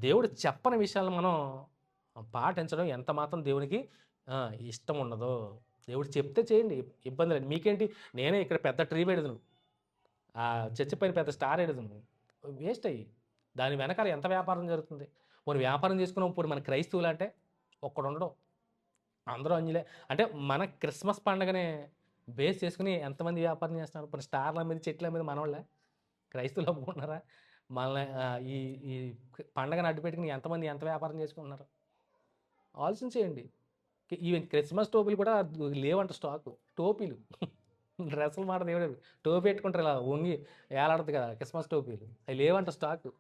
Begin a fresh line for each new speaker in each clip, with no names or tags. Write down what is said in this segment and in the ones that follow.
దేవుడు చెప్పని విషయాలను మనం పాటించడం ఎంత మాత్రం దేవునికి ఇష్టం ఉండదో. దేవుడు చెప్తే చేయండి. ఇబ్బంది లేదు. మీకేంటి నేనే ఇక్కడ పెద్ద ట్రీ పెడదును. చర్చి పైన పెద్ద స్టార్ ఎడదును. వేస్ట్ అయ్యి. దాని వెనకాల ఎంత వ్యాపారం జరుగుతుంది. పోనీ వ్యాపారం చేసుకున్నాం పోనీ మన క్రైస్తవులంటే ఒక్కడుండడు. అందరూ అన్యులే. అంటే మన క్రిస్మస్ పండగనే బేస్ చేసుకొని ఎంతమంది వ్యాపారం చేస్తున్నారు. పోనీ స్టార్‌ల మీద, చెట్ల మీద మనోళ్ళే. క్రైస్తవులు ఒప్పుకుంటున్నారా? మనల్ని ఈ ఈ పండగను అడ్డుపెట్టుకొని ఎంతమంది ఎంత వ్యాపారం చేసుకుంటున్నారు. ఆలోచించేయండి. ఈవెన్ క్రిస్మస్ టోపీలు కూడా లేవంట స్టాకు. టోపీలు. డ్రెస్సుల మాట దేవుడు టోపీ పెట్టుకుంటారు ఇలా వంగి ఏలాడదు కదా! క్రిస్మస్ టోపీలు. అయి లేవంట స్టాకు.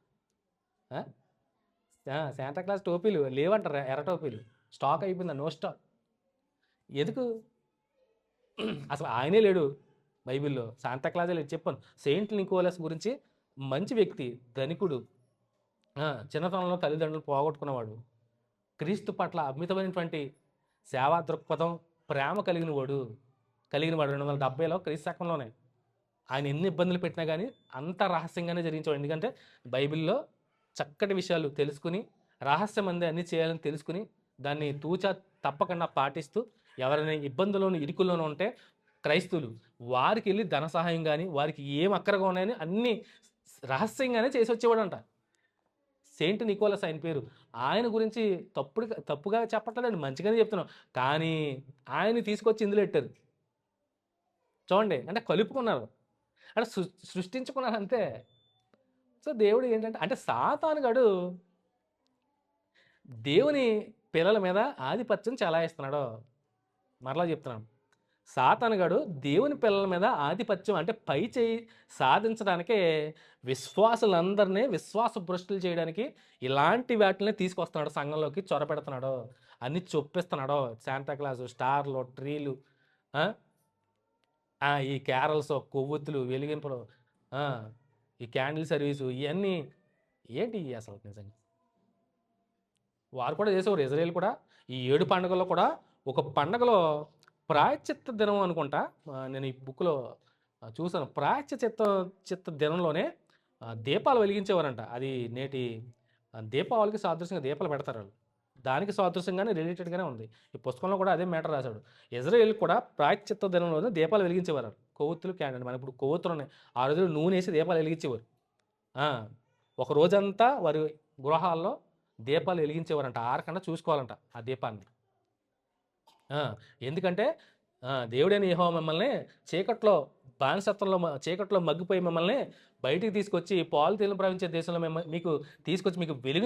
ఆ! శాంటా క్లాస్ టోపీలు లేవంట ఎర్ర టోపీలు. స్టాక్ అయిపోయిందంట. No stock. ఎందుకు? అసలు ఆయనే లేడు బైబిల్‌లో. శాంటా క్లాజే లేడు. చెప్పాను. సెయింట్ నికోలస్ గురించి మంచి వ్యక్తి, ధనికుడు. చిన్నతనంలో తల్లిదండ్రులు పోగొట్టుకున్నవాడు. క్రీస్తు పట్ల అమితమైనటువంటి సేవా దృక్పథం, ప్రేమ కలిగినవాడు. 270లో క్రీస్తు శకంలోనే. ఆయన ఎన్ని ఇబ్బందులు పెట్టినా గానీ అంత రహస్యంగానే జరిగించేవాడు. ఎందుకంటే బైబిల్‌లో చక్కటి విషయాలు తెలుసుకొని, రహస్యమందే అన్నీ చేయాలని తెలుసుకొని, దాన్ని తూచా తప్పకుండా పాటిస్తూ, ఎవరైనా ఇబ్బందుల్లోను, ఇరుకుల్లోనూ ఉంటే క్రైస్తవులు వారికెళ్ళి ధన సహాయం గానీ, వారికి ఏం అక్కరగా ఉన్నాయని అన్నీ రహస్యంగానే చేసొచ్చేవాడంట. సెయింట్ నికోలస్ ఆయన పేరు. ఆయన గురించి తప్పుగా చెప్పట్లేదండి. మంచిగానే చెప్తున్నాం. కానీ ఆయన్ని తీసుకొచ్చి ఇందులో ఎట్టారు. చూడండి. అంటే కలుపుకున్నారు. అంటే సృష్టించుకున్నారు అంతే. సో, దేవుడు ఏంటంటే అంటే సాతానుగాడు దేవుని పిల్లల మీద ఆధిపత్యం చెలాయిస్తున్నాడు. మరలా చెప్తున్నాను. సాతానుగాడు దేవుని పిల్లల మీద ఆధిపత్యం అంటే పై చేయి సాధించడానికే విశ్వాసులందరినీ విశ్వాస భ్రష్టులు చేయడానికి ఇలాంటి వాటిని తీసుకొస్తున్నాడు. సంఘంలోకి చొరపెడుతున్నాడు. అన్నీ చొప్పిస్తున్నాడు. శాంటా క్లాసు, స్టార్లు, ట్రీలు, ఈ క్యారల్స్, కొవ్వొత్తులు, వెలిగింపులు, ఈ క్యాండిల్ సర్వీసు ఇవన్నీ ఏంటి అసలు నిజంగా. వారు కూడా చేసేవారు. ఇజ్రాయేల్ కూడా ఈ 7 పండుగల్లో కూడా ఒక పండగలో ప్రాయశ్చిత్త దినం అనుకుంటా. నేను ఈ బుక్‌లో చూసాను. చిత్త దినంలోనే దీపాలు వెలిగించేవారంట. అది నేటి దీపావళికి సాదృశ్యంగా దీపాలు పెడతారాళ్ళు. దానికి సాదృశ్యంగానే రిలేటెడ్‌గానే ఉంది. ఈ పుస్తకంలో కూడా అదే మ్యాటర్ రాశాడు. ఇజ్రాయేల్ కూడా ప్రాయశ్చిత్త దినంలోనే దీపాలు వెలిగించేవారు. కొవ్వొత్తులు, క్యాండిల్. మన ఇప్పుడు కొవ్వొత్తులున్నాయి. ఆ రోజుల్లో నూనేసి దీపాలు వెలిగించేవారు. ఒక రోజంతా వారి గృహాల్లో దీపాలు వెలిగించేవారంట. ఆరకుండా చూసుకోవాలంట ఆ దీపాన్ని. ఎందుకంటే దేవుడైన యెహోవా మిమ్మల్ని చీకట్లో మగ్గిపోయి మిమ్మల్ని బయటికి తీసుకొచ్చి పాలు తేనెలు ప్రవహించే దేశంలో మీకు తీసుకొచ్చి మీకు వెలుగుని